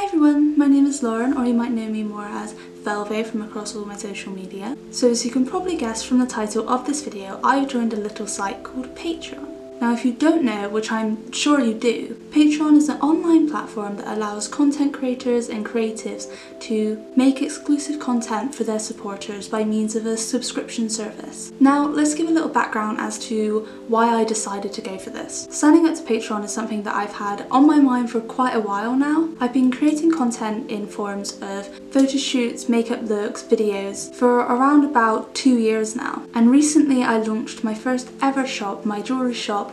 everyone, my name is Lauren, or you might know me more as Felvae from across all my social media. So as you can probably guess from the title of this video, I joined a little site called Patreon. Now if you don't know, which I'm sure you do, Patreon is an online platform that allows content creators and creatives to make exclusive content for their supporters by means of a subscription service. Now let's give a little background as to why I decided to go for this. Signing up to Patreon is something that I've had on my mind for quite a while now. I've been creating content in forms of photo shoots, makeup looks, videos for around about 2 years now. And recently I launched my first ever shop, my jewellery shop,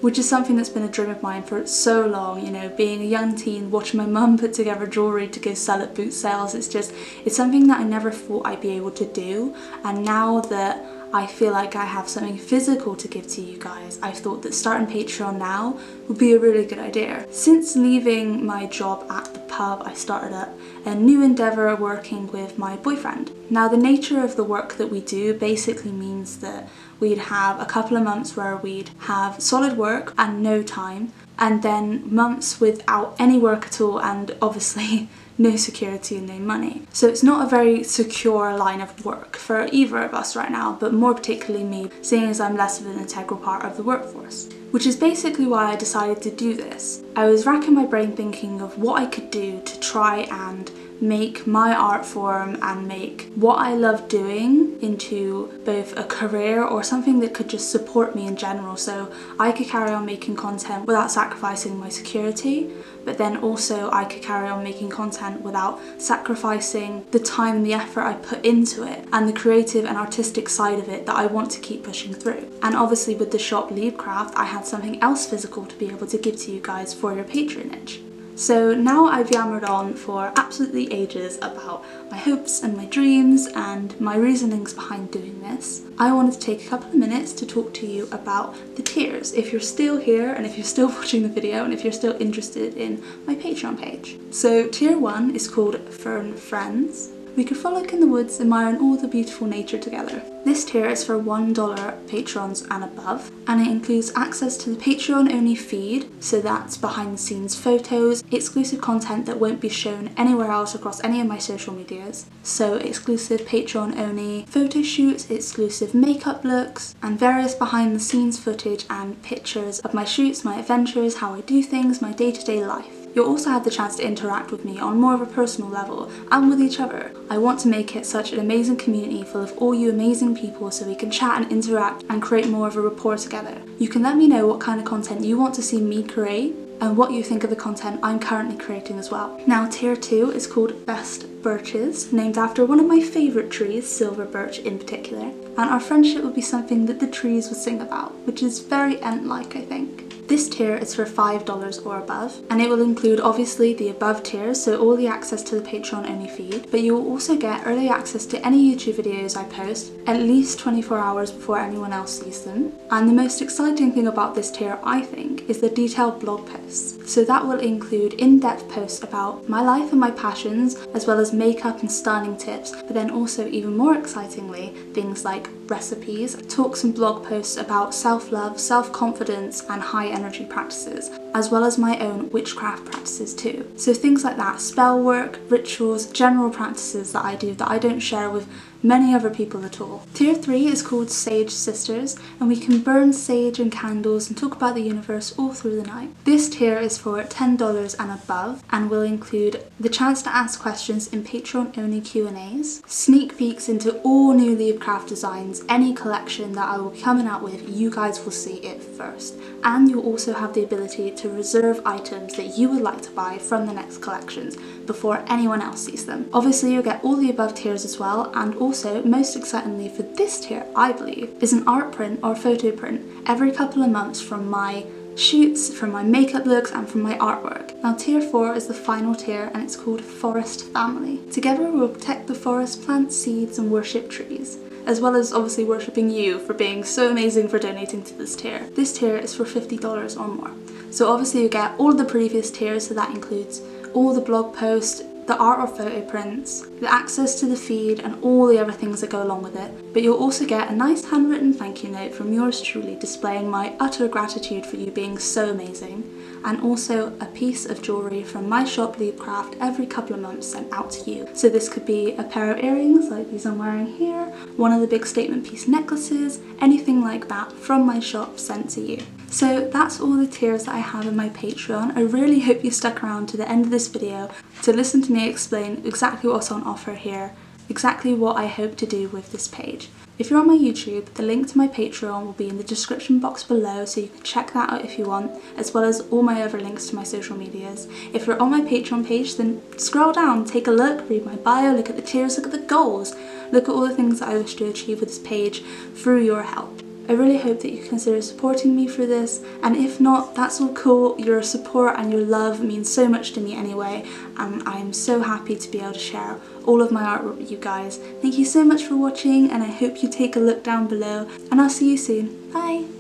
which is something that's been a dream of mine for so long, you know, being a young teen, watching my mum put together jewellery to go sell at boot sales. It's something that I never thought I'd be able to do, and now that I feel like I have something physical to give to you guys, I've thought that starting Patreon now would be a really good idea. Since leaving my job at the pub, I started up a new endeavour working with my boyfriend. Now the nature of the work that we do basically means that we'd have a couple of months where we'd have solid work and no time, and then months without any work at all and obviously no security and no money. So it's not a very secure line of work for either of us right now, but more particularly me, seeing as I'm less of an integral part of the workforce. Which is basically why I decided to do this. I was racking my brain thinking of what I could do to try and make my art form and make what I love doing into both a career or something that could just support me in general, so I could carry on making content without sacrificing my security, but then also I could carry on making content without sacrificing the time and the effort I put into it and the creative and artistic side of it that I want to keep pushing through. And obviously with the shop Liebcraft, I had something else physical to be able to give to you guys for your patronage. So now I've yammered on for absolutely ages about my hopes and my dreams and my reasonings behind doing this. I wanted to take a couple of minutes to talk to you about the tiers, if you're still here and if you're still watching the video and if you're still interested in my Patreon page. So tier 1 is called Fern Friends. We could frolic in the woods, admiring all the beautiful nature together. This tier is for $1 patrons and above, and it includes access to the Patreon only feed, so that's behind the scenes photos, exclusive content that won't be shown anywhere else across any of my social medias, so exclusive Patreon only photo shoots, exclusive makeup looks, and various behind the scenes footage and pictures of my shoots, my adventures, how I do things, my day-to-day life. You'll also have the chance to interact with me on more of a personal level and with each other. I want to make it such an amazing community full of all you amazing people so we can chat and interact and create more of a rapport together. You can let me know what kind of content you want to see me create and what you think of the content I'm currently creating as well. Now tier 2 is called Best Birches, named after one of my favourite trees, silver birch in particular, and our friendship would be something that the trees would sing about, which is very Ent-like, I think. This tier is for $5 or above, and it will include obviously the above tiers, so all the access to the Patreon only feed, but you will also get early access to any YouTube videos I post at least 24 hours before anyone else sees them. And the most exciting thing about this tier, I think, is the detailed blog posts. So that will include in-depth posts about my life and my passions, as well as makeup and styling tips, but then also even more excitingly, things like recipes, talks and blog posts about self-love, self-confidence and high energy practices, as well as my own witchcraft practices too. So things like that, spell work, rituals, general practices that I do that I don't share with many other people at all. Tier 3 is called Sage Sisters, and we can burn sage and candles and talk about the universe all through the night. This tier is for $10 and above and will include the chance to ask questions in Patreon only Q&As, sneak peeks into all new Liebcraft designs, any collection that I will be coming out with, you guys will see it first. And you'll also have the ability to reserve items that you would like to buy from the next collections before anyone else sees them. Obviously you'll get all the above tiers as well, and also, most excitingly for this tier, I believe, is an art print or photo print every couple of months from my shoots, from my makeup looks and from my artwork. Now tier 4 is the final tier and it's called Forest Family. Together we'll protect the forest, plant seeds and worship trees, as well as obviously worshipping you for being so amazing for donating to this tier. This tier is for $50 or more. So obviously you get all of the previous tiers, so that includes all the blog posts, the art of photo prints, the access to the feed and all the other things that go along with it, but you'll also get a nice handwritten thank you note from yours truly displaying my utter gratitude for you being so amazing, and also a piece of jewellery from my shop Leapcraft every couple of months sent out to you. So this could be a pair of earrings like these I'm wearing here, one of the big statement piece necklaces, anything like that from my shop sent to you. So that's all the tiers that I have in my Patreon. I really hope you stuck around to the end of this video to listen to me explain exactly what's on offer here, exactly what I hope to do with this page. If you're on my YouTube, the link to my Patreon will be in the description box below, so you can check that out if you want, as well as all my other links to my social medias. If you're on my Patreon page, then scroll down, take a look, read my bio, look at the tiers, look at the goals, look at all the things that I wish to achieve with this page through your help. I really hope that you consider supporting me through this, and if not, that's all cool. Your support and your love means so much to me anyway, and I'm so happy to be able to share all of my artwork with you guys. Thank you so much for watching, and I hope you take a look down below, and I'll see you soon. Bye!